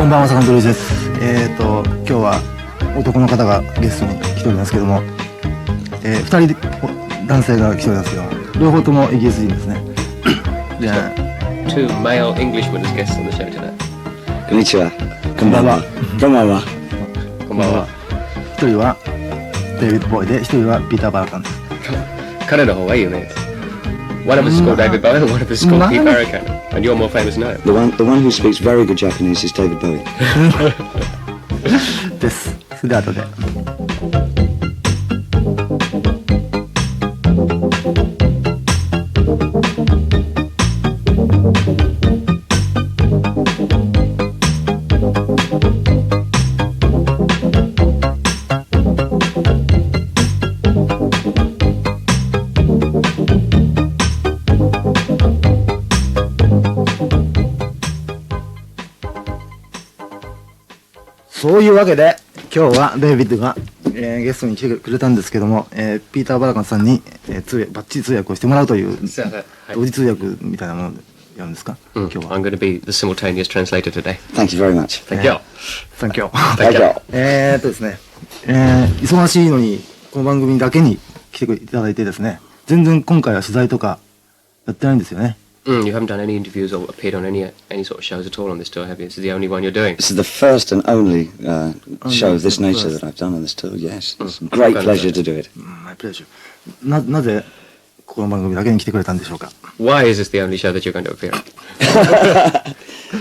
んばんは、坂本龍一です。今日は男の方がゲストに来ておりますけども、2人で男性が来ておりますけども、両方ともイギリス人ですね。じゃあ Two male Englishmen as guests on the show today. こんにちは。こんばんは。こんばんは。こんばんは。一人はデイビッド・ボーイで、一人はピーター・バラカンです。彼の方がいいよね。One of us is called David Bowie and one of us is called Pete Barracan. And you're more famous now. The one who speaks very good Japanese is David Bowie. です。それで後で。そういうわけで今日はデイビッドが、ゲストに来てくれたんですけども、ピーター・バラカンさんに、バッチリ通訳をしてもらうという同時通訳みたいなものでやるんですか、今日は。I'm going to be the simultaneous translator today. Thank you very much. Thank you. Thank you. Thank you. ですね、忙しいのにこの番組だけに来ていただいてですね、全然今回は取材とかやってないんですよね。You haven't done any interviews or appeared on any sort of shows at all on this tour, have you? This is the only one you're doing. This is the first and only show of this nature that I've done on this tour. Yes, it's a great pleasure to do it. My pleasure. なぜこの番組だけに来てくれたんでしょうか。Why is this the only show that you're going to appear on?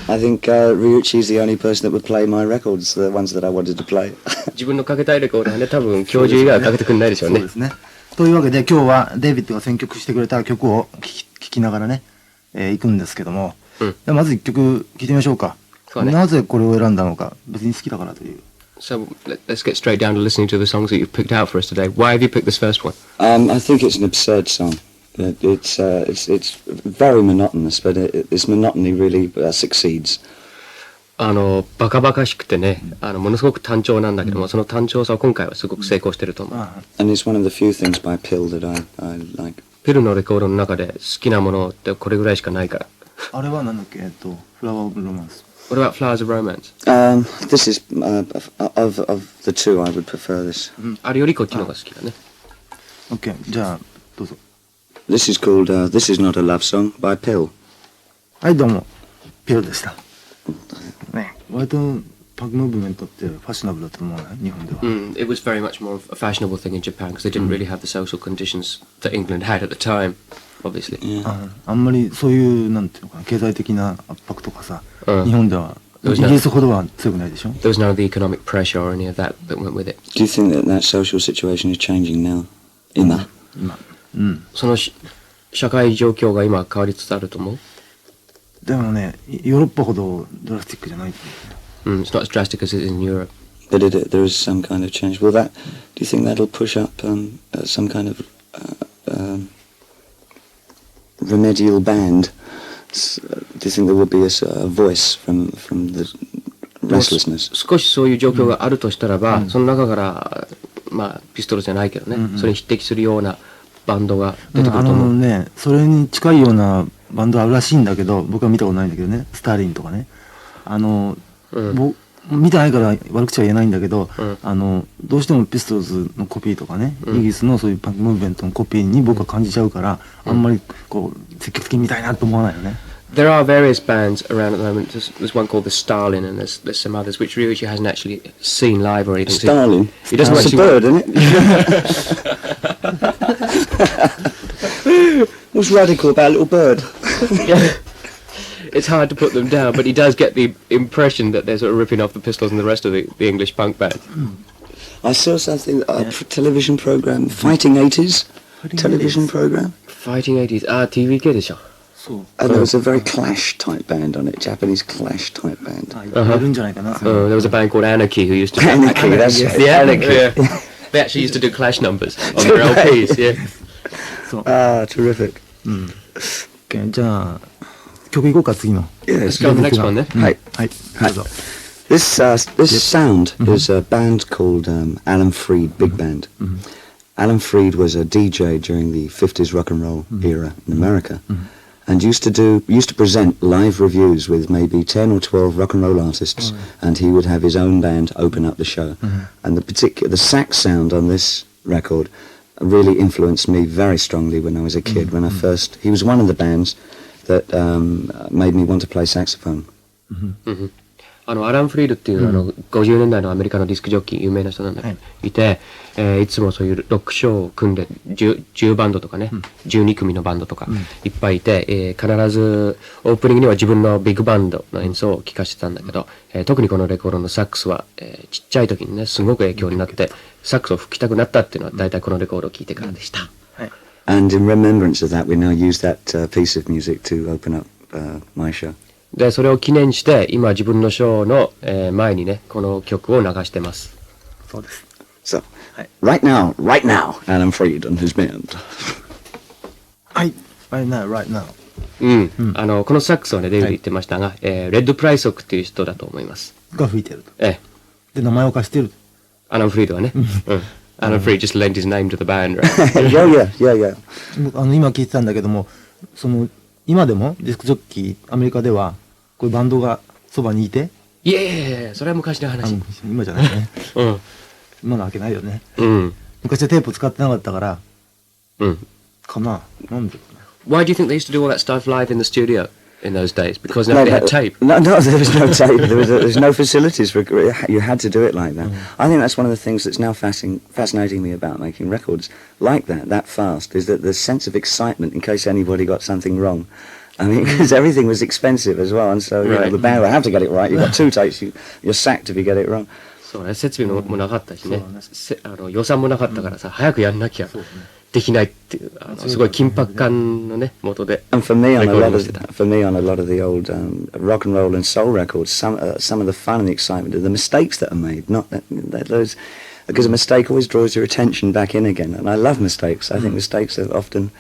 I think Ryuichi is the only person that would play my records, the ones that I wanted to play. 自分のかけたいレコードはね、多分教授以外はかけてくれないでしょうね。そうですね。というわけで今日はデイビッドが選曲してくれた曲を聴きながらね、行くんですけども、まず一曲聴いてみましょうか。なぜこれを選んだのか、別に好きだからという。So let's get straight down to listening to the songs that you've picked out for us today. Why have you picked this first one? I think it's an absurd song. It's very monotonous, but this monotony really succeeds. バカバカしくてね、ものすごく単調なんだけども、その単調さを今回はすごく成功してると思う。And it's one of the few things by Pill that I like. ピルのレコードの中で好きなものってこれぐらいしかないから。あれはなんだっけ、フラワーオブロマンス。What about Flowers of Romance? This is of the two I would prefer this. あれよりこっちの方が好きだね。OK、じゃあどうぞ。This is called This Is Not a Love Song by Pill. はい、どうもピルでした。ね、割とパンクムーブメントってファッショナブルだと思うね、日本では。It was very much more of a fashionable thing in Japan because they didn't really have the social conditions that England had at the time, obviously. あんまりそういうなんていうのかな、経済的な圧迫とかさ、日本ではイギリスほどは強くないでしょ。There was none of the economic pressure or any of that went with it. Do you think that social situation is changing now? 今。その社会状況が今変わりつつあると思う。でもね、ヨーロッパほどドラスティックじゃない。It's not as drastic as it is in Europe. But there is some kind of change. Do you think that'll push up some kind of remedial band? Do you think there will be a voice from the restlessness? 少しそういう状況があるとしたらば、その中からピストルじゃないけどね、それに匹敵するようなバンドが出てくると思う。ね、それに近いようなバンドあるらしいんだけど、僕は見たことないんだけどね、スターリンとかね。見てないから悪口は言えないんだけど、どうしてもピストルズのコピーとかね、イギリスのそういうパンクムーブメントのコピーに僕は感じちゃうから、あんまりこう積極的に見たいなと思わないよね。There are various bands around at the moment. There's one called the Stalin, and there's some others which Ryuichi hasn't actually seen live or anything. Stalin? He doesn't It's actually. a bird, isn't it? What's radical about a little bird? It's hard to put them down, but he does get the impression that they're sort of ripping off the Pistols and the rest of the English punk band. I saw something, television program, Fighting 80s television program. Fighting 80s. Kiwikid でしょ。And there was a very Clash type band on it, Japanese Clash type band. いるんじゃないかな。There was a band called Anarchy who used to. Anarchy, that's it. The Anarchy. Yeah. They actually used to do Clash numbers on their LPs. Yeah. Terrific. OK、じゃあ曲いこうか、次の。Let's go to the next one then. はい、どうぞ。This sound is a band called Alan Freed Big Band. Alan Freed was a DJ during the 50s rock and roll era in America. and used to present live reviews with maybe 10 or 12 rock and roll artists, and he would have his own band open up the show. And the sax sound on this record really influenced me very strongly when I was a kid. He was one of the bands that made me want to play saxophone. アラン・フリードっていう50年代のアメリカのディスクジョッキー有名な人なんだけど、いて、いつもそういうロックショーを組んで 10バンドとかね、12組のバンドとかいっぱいいて、必ずオープニングには自分のビッグバンドの演奏を聴かせてたんだけど、特にこのレコードのサックスは、ちっちゃい時にねすごく影響になってサックスを吹きたくなったっていうのは大体このレコードを聴いてからでした。And in remembrance of that, we now use that piece of music to open up my show. でそれを記念して今自分のショーの、前にねこの曲を流してます。そうです。So, right now, Alan Freed and his band. はい。right now. このサックスはねデイビッド言ってましたが、レッド・プライソックっていう人だと思います。が吹いてると。で名前を貸してる。アラン・フリードはね。アラン・フリード just lent his name to the band, right? yeah. 今聞いてたんだけども、今でもディスクジョッキーアメリカではこういうバンドがそばにいて。いやそれは昔の話。今じゃないね。今のわけないよね。昔はテープ使ってなかったから。かな。なんでかな。Why do you think they used to do all that stuff live in the studio in those days? Because now they had tape. No, there was no tape. There's no facilities for you had to do it like that. I think that's one of the things that's now fascinating me about making records like that fast, is that the sense of excitement in case anybody got something wrong. I mean, because everything was expensive as well, and so you know, the band will have to get it right. You've got 2 takes, you're sacked if you get it wrong. そうね、設備もなかったしね、予算もなかったからさ、早くやんなきゃできないっていう、すごい緊迫感のね、元で。And for me on a lot of the old rock and roll and soul records, some of the fun and the excitement are the mistakes that are made. Not that those, because a mistake always draws your attention back in again, and I love mistakes. I think mistakes are often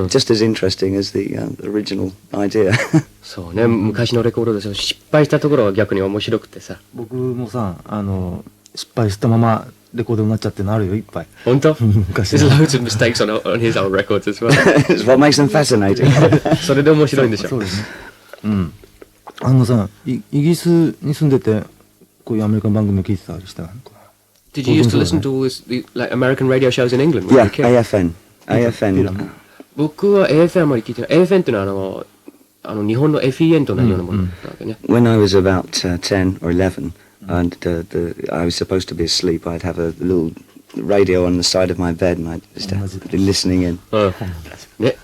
just as interesting as the original idea. そうね、昔のレコードで失敗したところが逆に面白くてさ。僕もさ、失敗したままレコードになっちゃってのあるよ、いっぱい。本当？昔。There's loads of mistakes on his old records as well. It's what makes them fascinating. それで面白いんでしょ。そうですね。さ、イギリスに住んでてこういうアメリカン番組を聞いてたりしたのかな。Did you used to listen to all this like American radio shows in England? Yeah, AFN. 僕は AFN あまり聞いてない。AFN っていうのは日本の FEN と同じようなものなわけね。When I was about 10 or 11 and I was supposed to be asleep, I'd have a little radio on the side of my bed and I'd just be listening in. ね、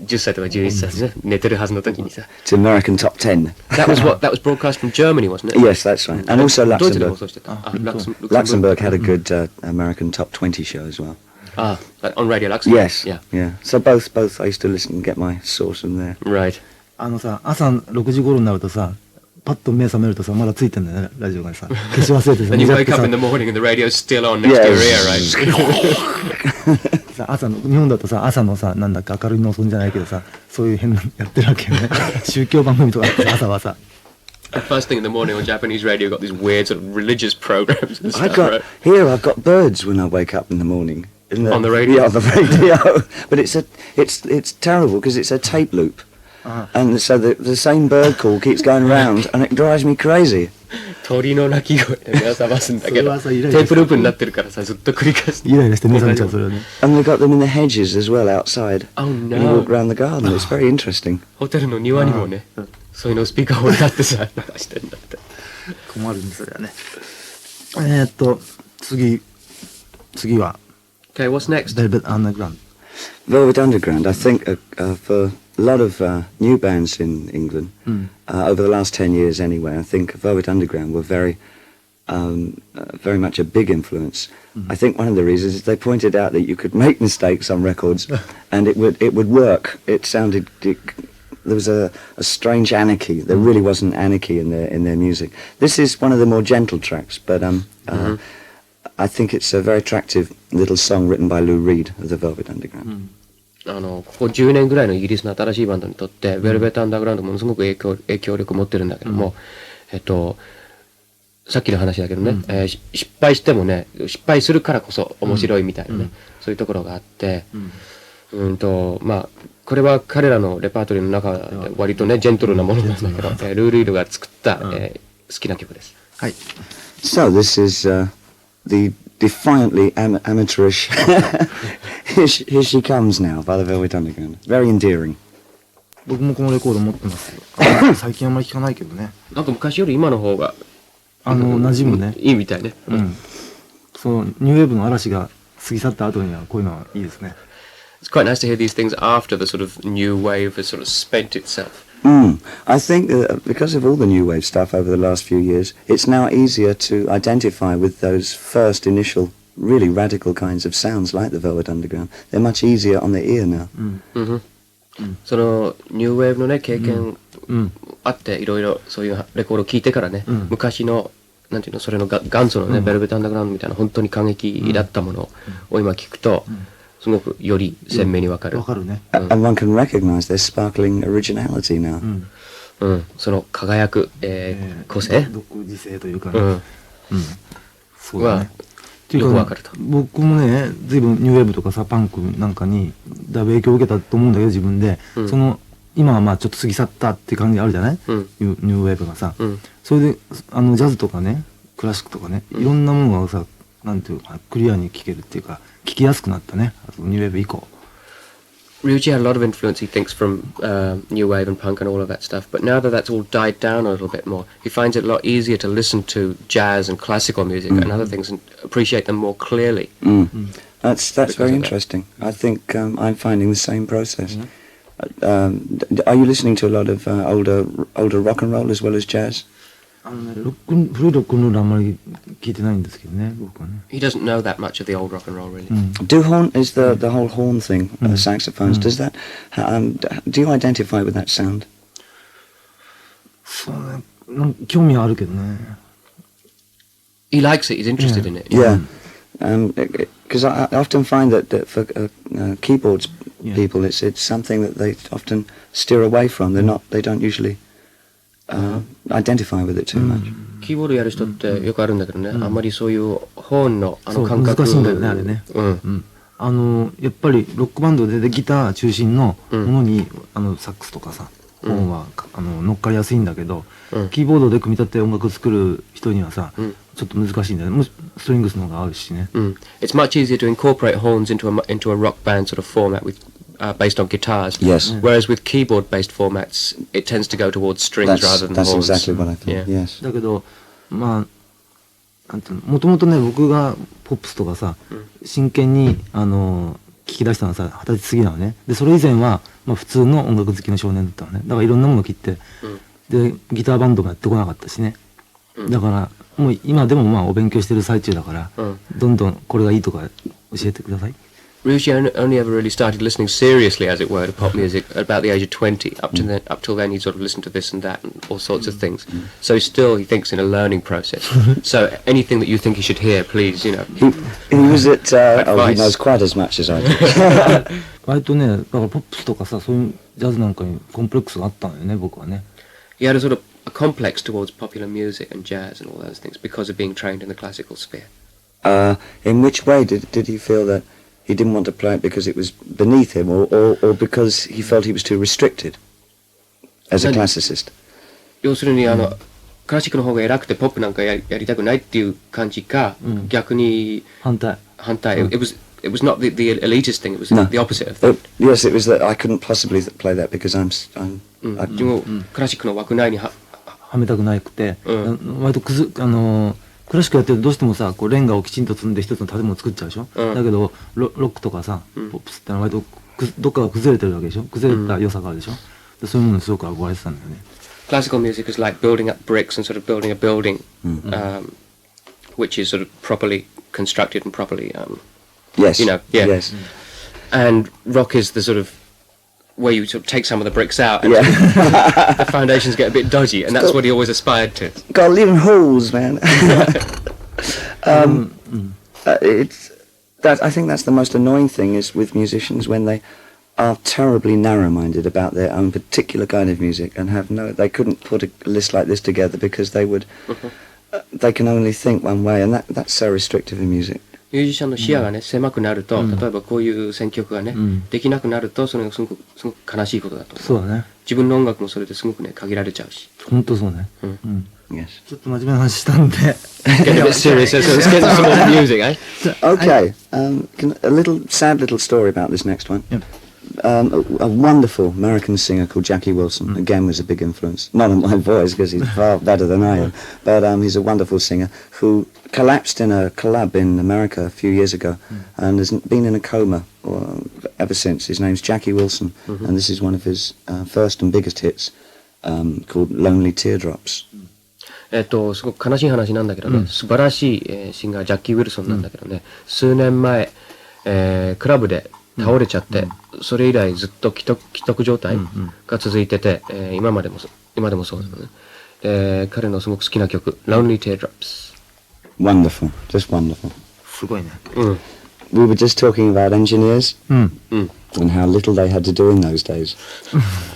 10歳とか11歳ね、寝てるはずの時にさ。It's American Top 10. That was broadcast from Germany, wasn't it? Yes, that's right. And also Luxembourg. ドイツで放送してた。Luxembourg had a good American Top 20 show as well. Like on Radio Luxembourg? Yes. Yeah. So both I used to listen and get my source from there. Right. さ、朝6時頃になるとさ、パッと目覚めるとさ、まだついてんだよね、ラジオがさ。消し忘れてさ。And you wake up in the morning and the radio's still on next to your ear, right? さ、日本だとさ、朝のさ、なんだっけ、明るい農村じゃないけどさ、そういう変なやってるわけよね。宗教番組とか朝はさ。The first thing in the morning on Japanese radio got these weird sort of religious programs and stuff, right? I've got birds when I wake up in the morning. On the radio? Yeah, on the radio. But it's terrible because it's a tape loop. And so the same bird call keeps going round and it drives me crazy. 鳥の鳴き声で目を覚ますんだけど、テープループになってるからさ、ずっと繰り返す。イライラして目覚めちゃう、それはね。And they've got them in the hedges as well outside. Oh no. And you walk around the garden. It's very interesting. ホテルの庭にもね、そういうのスピーカーを立ってさ、流してんだって。困るんですよね。次は。Okay, what's next? Velvet Underground. Velvet Underground, I think for a lot of new bands in England, over the last 10 years anyway, I think Velvet Underground were very much a big influence. I think one of the reasons is they pointed out that you could make mistakes on records and it would work. It sounded... There was a strange anarchy. There really wasn't anarchy in their music. This is one of the more gentle tracks, but I think it's a very attractive little song written by Lou Reed of the Velvet Underground. ここ10年ぐらいのイギリスの新しいバンドにとって、ベルベット・アンダーグラウンドものすごく影響力を持ってるんだけども、さっきの話だけどね、失敗してもね、失敗するからこそ面白いみたいなね、そういうところがあって、まあ、これは彼らのレパートリーの中で割とねジェントルなものなんだけど、ルー・リードが作った、好きな曲です。はい。So this is the defiantly amateurish here she comes now by the Velvet Underground. Very endearing. 僕もこのレコード持ってますよ。最近あんまり聞かないけどね。なんか昔より今の方が馴染むね。いいみたいね。そうニューウェーブの嵐が過ぎ去った後にはこういうのはいいですね。It's quite nice to hear these things after the sort of new wave has sort of spent itself. I think because of all the new wave stuff over the last few years, it's now easier to identify with those first initial really radical kinds of sounds like the Velvet Underground. They're much easier on the ear now. そのニューウェーブのね経験あっていろいろそういうレコードを聴いてからね、昔のなんていうのそれの元祖のねベルベットアンダーグラウンドみたいな本当に過激だったものを今聞くとすごくより鮮明にわかる。わかるね。And one can recognize their sparkling originality now. その輝く個性、独自性というかね。そうだね。よくわかると。僕もね、ずいぶんニューウェーブとかさパンクなんかにだいぶ影響を受けたと思うんだけど自分で、その今はまあちょっと過ぎ去ったって感じあるじゃない？ニューウェーブがさ、それでジャズとかね、クラシックとかね、いろんなものがさ、なんていうかクリアに聴けるっていうか、聴きやすくなったね。あとニューウェーブ以降。Ryuichi had a lot of influence, he thinks, from new wave and punk and all of that stuff. But now that that's all died down a little bit more, he finds it a lot easier to listen to jazz and classical music and other things and appreciate them more clearly. That's very interesting. I think I'm finding the same process. Are you listening to a lot of older rock and roll as well as jazz? 古いロックンロールあんまり聞いてないんですけどね、僕はね。He doesn't know that much of the old rock and roll, really. Do horn is the whole horn thing, the saxophones. Does that? Do you identify with that sound? そうね、興味はあるけどね。He likes it. He's interested in it. Yeah, because I often find that for keyboards people, it's something that they often steer away from. They don't usually identify with it too much. キーボードやる人ってよくあるんだけどね、あんまりそういうホーンの感覚。難しいんだよねあれね。やっぱりロックバンドでギター中心のものにサックスとかさ、ホーンは乗っかりやすいんだけど、キーボードで組み立て音楽作る人にはさ、ちょっと難しいんだよね。ストリングスの方が合うしね。It's much easier to incorporate horns into a rock band sort of format with based on guitars. Yes. Whereas with keyboard-based formats, it tends to go towards strings rather than horns. That's exactly what I thought. Yes. だけどまあもともとね僕がポップスとかさ、真剣に聞き出したのはさ20歳過ぎなのね。でそれ以前はまあ普通の音楽好きの少年だったのね。だからいろんなものを切って、でギターバンドもやってこなかったしね。だからもう今でもまあお勉強してる最中だから、どんどんこれがいいとか教えてください。Ryuichi only ever really started listening seriously, as it were, to pop music at about the age of 20. Up till then, he sort of listened to this and that and all sorts of things. So he thinks, in a learning process. So anything that you think he should hear, please, you know. He was at. He knows quite as much as I do. 割とね、だからポップスとかさ、そういうジャズなんかにコンプレックスがあったのよね、僕はね。He had a sort of a complex towards popular music and jazz and all those things because of being trained in the classical sphere. In which way did he feel that he didn't want to play it because it was beneath him, or because he felt he was too restricted as a classicist? 要するにクラシックの方が偉くてポップなんかやりたくないっていう感じか、逆に反対。It was not the elitist thing. It was the opposite of that. Yes, it was that I couldn't possibly play that because I'm. でもクラシックの枠内にはめたくなくて、割とクラシックやってるとどうしてもさこうレンガをきちんと積んで一つの建物を作っちゃうでしょ、だけどロックとかさ、ポップスってのは割とどっかが崩れてるわけでしょ、崩れた良さがあるでしょ、でそういうものにすごく憧れてたんだよね。Classical music is like building up bricks and sort of building a building, which is sort of properly constructed and properly, yes, you know, yeah. Yes. And rock is the sort of where you sort of take some of the bricks out and the foundations get a bit dodgy, and that's what he always aspired to. Gotta live in holes, man. It's that I think that's the most annoying thing is with musicians when they are terribly narrow-minded about their own particular kind of music and they couldn't put a list like this together because they can only think one way, and that's so restrictive in music. ミュージシャンの視野がね、狭くなると、例えばこういう選曲がね、できなくなると、それがすごく悲しいことだと。そうだね。自分の音楽もそれですごくね、限られちゃうし。本当そうね。Yes. ちょっと真面目な話したんで。Get a bit serious, so let's get some more music, eh? Okay. A little sad little story about this next one. Yep. A wonderful American singer called Jackie Wilson, again was a big influence. Not on my voice, because he's far better than I am, but he's a wonderful singer who collapsed in a club in America a few years ago and has been in a coma ever since. His name's Jackie Wilson, and this is one of his first and biggest hits called Lonely Teardrops. すごく悲しい話なんだけどね、素晴らしい、シンガー、ジャッキー・ウィルソンなんだけどね、数年前、クラブで倒れちゃって、それ以来ずっと既得状態が続いてて、今でもそうですね。彼のすごく好きな曲、Lonely Teardrops. Wonderful, just wonderful. すごいね。We were just talking about engineers and how little they had to do in those days.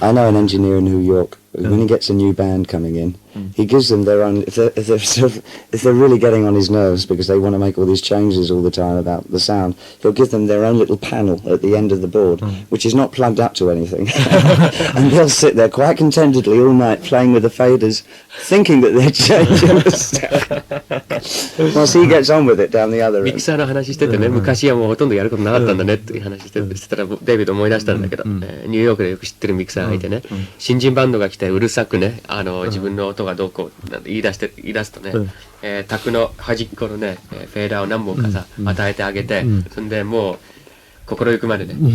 I know an engineer in New York. When he gets a new band coming in, he gives them their own. If they're really getting on his nerves because they want to make all these changes all the time about the sound, he'll give them their own little panel at the end of the board, which is not plugged up to anything, and they'll sit there quite contentedly all night playing with the faders, thinking that they're changing the sound. Whilst he gets on with it down the other ミキ end. サーの話しててね、昔はもうほとんどやることなかったんだねっていう話してたら、デイビッド思い出したんだけど、ニューヨークでよく知ってるミキサーがいてね、新人バンドが来てうるさくね、自分の音がどうこうなんて言い出すとね、卓の端っこのね、フェーダーを何本かさ、与えてあげて、そんでもう心ゆくまでね、遊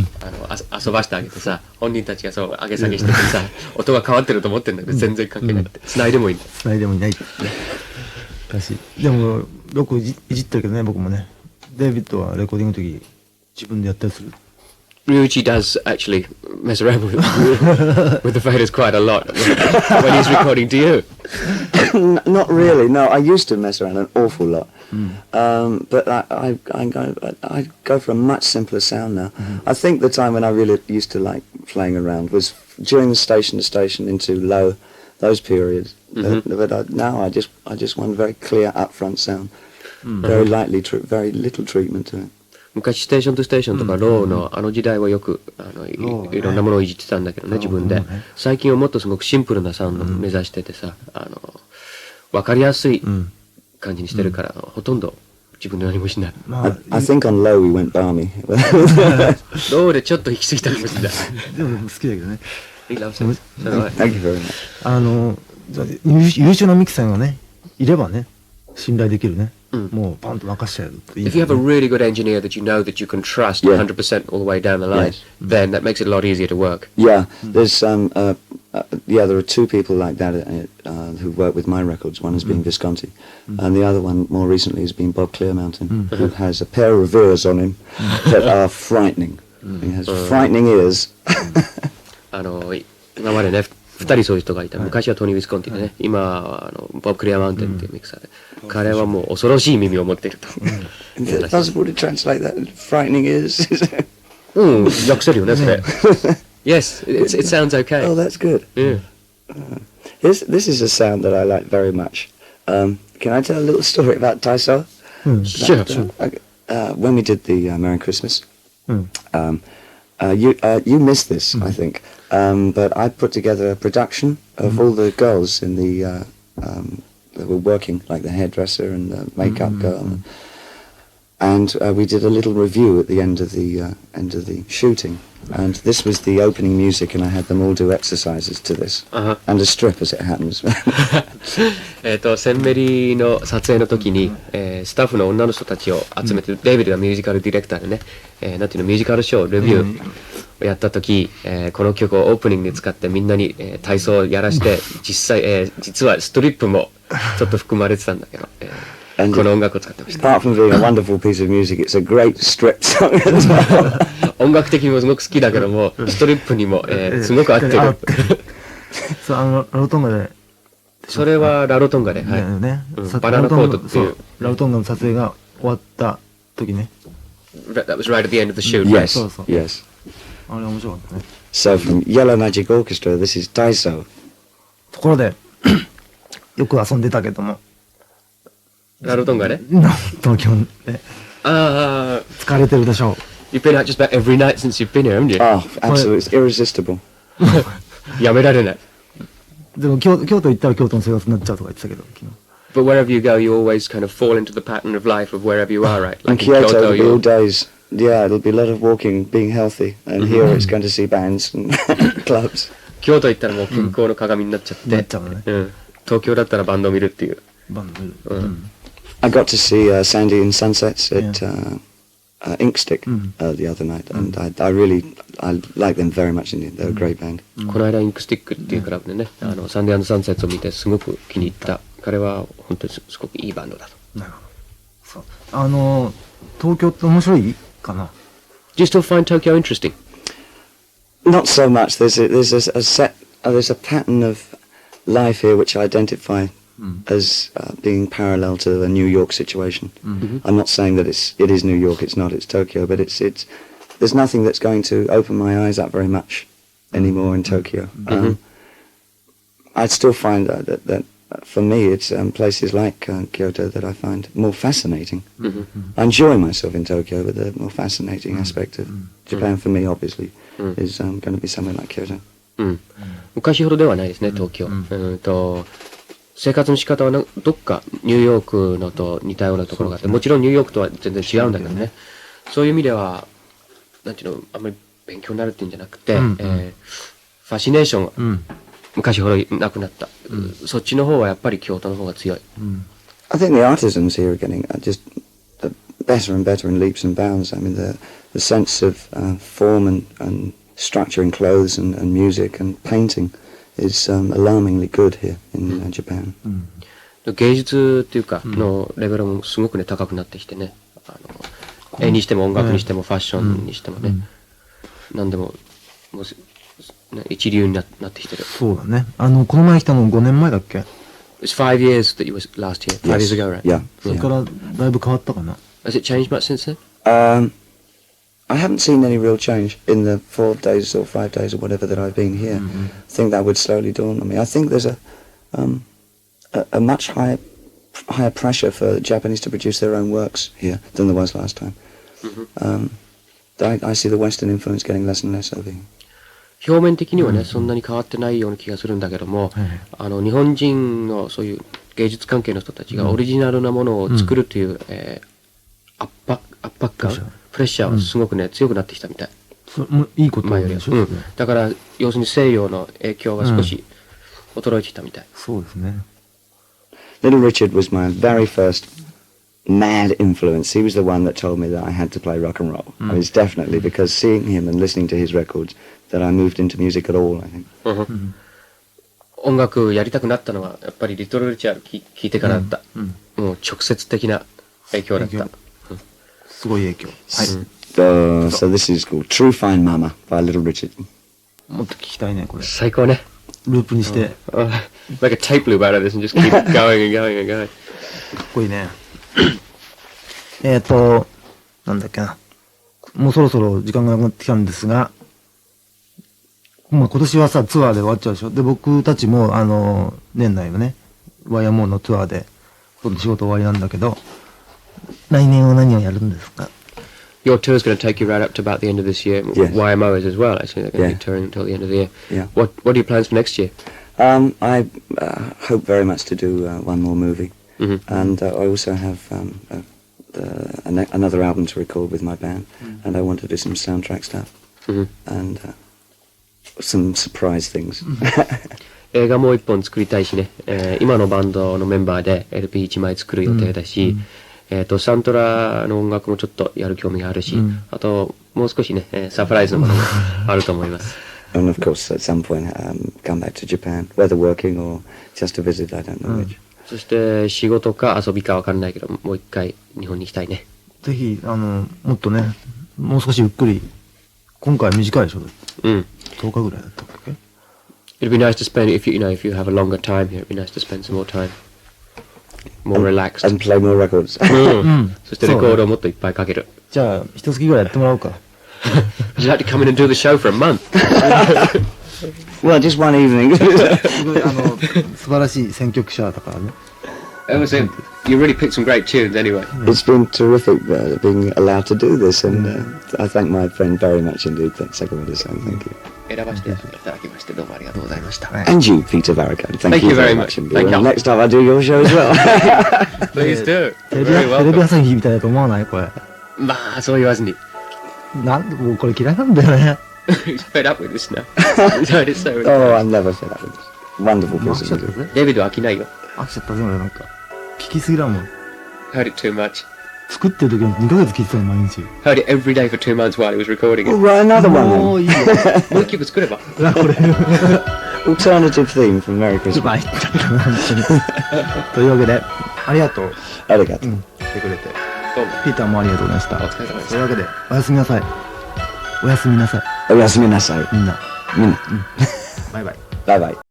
ばしてあげてさ、本人たちがそう上げ下げしててさ、音が変わってると思ってるんだけど、全然関係ないって、繋いでもいいんだ。繋いでもいないってね。だし、でもよくいじってるけどね、僕もね。デイビッドはレコーディングの時自分でやったりする。Ryuichi does actually mess around with the faders quite a lot when he's recording. Do you? Not really. No, I used to mess around an awful lot, but I go for a much simpler sound now. I think the time when I really used to like playing around was during the station to station into low, those periods. But now I just want a very clear upfront sound, very lightly, very little treatment to it. 昔ステーションとステーションとかローの時代はよくいろんなものをいじってたんだけどね、自分で。最近はもっとすごくシンプルなサウンドを目指しててさ、わかりやすい感じにしてるから、ほとんど自分で何もしない。I think on low we went balmy. ローでちょっと行き過ぎたかもしれない。でも好きだけどね。Thank you very much. 優秀なミキサーがね、いればね、信頼できるね。もうパンと任しちゃうといい。If you have a really good engineer that you know that you can trust 100% all the way down the line, then that makes it a lot easier to work. Yeah, there's there are two people like that who work with my records. One has been Visconti, and the other one more recently has been Bob Clearmountain, who has a pair of ears on him that are frightening. He has frightening ears. 今までね、2人そういう人がいた。昔はトニー・ウィスコンティでね、今はボブ・クリアマウンテンっていうミキサーで、彼はもう恐ろしい耳を持っていると。Is it possible to translate that? Frightening ears? 訳せるよね、それ。Yes, it sounds okay. Oh, that's good. This is a sound that I like very much. Can I tell a little story about Taiso? Sure. When we did the Merry Christmas, you missed this, I think. But I put together a production of all the girls in the that were working, like the hairdresser and the makeup girl, and we did a little review at the end of the shooting. And this was the opening music, and I had them all do exercises to this, and a strip as it happens. センメリの撮影の時に、スタッフの女の人たちを集めて、デイビッドがミュージカルディレクターでね、なんていうのミュージカルショーレビューをやった時、この曲をオープニングに使ってみんなに、体操をやらして実はストリップもちょっと含まれてたんだけど、この音楽を使ってました。Apart from being a wonderful piece of music, it's a great strip song as well. 音楽的にもすごく好きだけども、ストリップにも、すごく合ってる。そう、ラロトンガで。それはラロトンガで、はい。バナナコートっていう。ラロトンガの撮影が終わった時ね。That was right at the end of the shoot. Yes, yes. あれ面白かったね。So from Yellow Magic Orchestra, this is Taiso. ところで、よく遊んでたけども。ラロトンガで東京で。疲れてるでしょう。 You've been out just about every night since you've been here, haven't you? Oh, absolutely. It's irresistible. やめられない。でも京都行ったら京都の生活になっちゃうとか言ってたけど、昨日。But wherever you go, you always kind of fall into the pattern of life of wherever you are, right? In Like in Kyoto, Kyoto, it'll be all you're... days. Yeah, it'll be a lot of walking, being healthy. And here it's going to see bands and clubs. 京都行ったらもう健康の鏡になっちゃって、なっちゃうのね。東京だったらバンドを見るっていう。バンド見る。I got to see Sandy and Sunsets at Inkstick the other night, and I like them very much indeed. They're a great band. この間インクスティックっていうクラブでね、サンデー&サンセッツを見てすごく気に入った。彼は本当にすごくいいバンドだと。なるほど。そう。東京って面白いかな。Do you still find Tokyo interesting? Not so much. There's a pattern of life here which I identify as being parallel to the New York situation. I'm not saying that it is New York. It's not. It's Tokyo. But there's nothing that's going to open my eyes up very much anymore in Tokyo. I still find that for me it's places like Kyoto that I find more fascinating. I enjoy myself in Tokyo, but the more fascinating aspect of Japan for me, obviously, is going to be somewhere like Kyoto. 昔ほどではないですね、東京。生活の仕方はどっかニューヨークのと似たようなところがあって、もちろんニューヨークとは全然違うんだけどね。そういう意味では、なんていうの、あんまり勉強になるっていうんじゃなくて、ファシネーションが昔ほどなくなった。そっちの方はやっぱり京都の方が強い。I think the artisans here are getting just better and better in leaps and bounds. I mean, the sense of form and structure in clothes and music and painting is alarmingly good here in Japan. 芸術っていうかのレベルもすごくね高くなってきてね、絵にしても音楽にしてもファッションにしてもね、何でももう一流になってきてる。そうだね。この前来たの5年前だっけ？ It's 5 years that you were last here. 5 years ago, right? Yeah. それからだいぶ変わったかな。Has it changed much since then? I haven't seen any real change in the 4 days or 5 days or whatever that I've been here. I think that would slowly dawn on me. I think there's a much higher pressure for Japanese to produce their own works here than there was last time. I see the Western influence getting less and less over here. 表面的にはね、そんなに変わってないような気がするんだけども、日本人のそういう芸術関係の人たちがオリジナルなものを作るという、圧迫感、プレッシャーはすごくね、強くなってきたみたい。それもいいこと前より。だから要するに西洋の影響が少し衰えてきたみたい。そうですね。Little Richard was my very first mad influence. He was the one that told me that I had to play rock and roll. It was definitely because seeing him and listening to his records that I moved into music at all, I think. 音楽やりたくなったのはやっぱりリトル・リチャード聞いてからだった。もう直接的な影響だった。すごい影響。はい。So this is called True Fine Mama by Little Richard. もっと聞きたいね、これ。最高ね。ループにして。Like a tape loop out of this and just keep going and going and going. かっこいいね。なんだっけな。もうそろそろ時間がなくなってきたんですが、もう今年はさ、ツアーで終わっちゃうでしょ。で、僕たちも、年内のね、ワイヤーモーのツアーで、ほとんど仕事終わりなんだけど、来年は何をやるんですか？ Your tour is going to take you right up to about the end of this year. Yes. YMO is as well, actually. They're going to be touring until the end of the year. Yeah. What are your plans for next year? I hope very much to do one more movie. And I also have another album to record with my band. And I want to do some soundtrack stuff. And some surprise things. 映画もう一本作りたいしね、今のバンドのメンバーで LP1 枚作る予定だし、サントラの音楽もちょっとやる興味があるし、あともう少しね、サプライズのものもあると思います。And of course at some point come back to Japan, whether working or just to visit, I don't know which. そして仕事か遊びかわかんないけど、もう一回日本に行きたいね。ぜひ、もっとね、もう少しゆっくり、今回短いでしょ？10日ぐらいだったっけ？ It'd be nice to spend, if you have a longer time here, it'd be nice to spend some more time. More relaxed. And play more records. そしてレコードをもっといっぱいかける。じゃあ、一月ぐらいやってもらおうか。Would you like to come in and do the show for a month? Well, just one evening. すごい、素晴らしい選曲者だからね。It was it. You really picked some great tunes anyway. It's been terrific being allowed to do this, and I thank my friend very much indeed. Thanks, Sakamoto-san. Thank you. 選ばせていただきましてどうもありがとうございました。 And you, Peter Varrican. Thank you very much indeed. Thank you. And next time I do your show as well. Please do. テレ Very ビ welcome. 朝日みたいだと思わないこれ。まあそう言わずに。なんでもうこれ嫌いなんだよね。 He's fed up with this now. He's heard it so many Oh, times. I'm never fed up with this. Wonderful 飽きちゃ piece っ of た music. ぜ。デビッド飽きないよ。飽きちゃったぜ俺なんか。聞きすぎだもん。 Heard it too much. 作ってる時は2ヶ月聞いてたの毎日。 Heard it every day for 2 months while he was recording We'll it. write another も one ういいよ。もう一曲作れば。うわこれ。 then. Alternative theme from Merry Christmas. 参ったけど本当に。というわけでありがとう。 Arigato. 来てくれて。どうも。ピーターもありがとうございました。お疲れ様でしたというわけでおやすみなさい。おやすみなさい。 Oyasumi nasai. みんな。 Minna. バイバイ。Bye bye.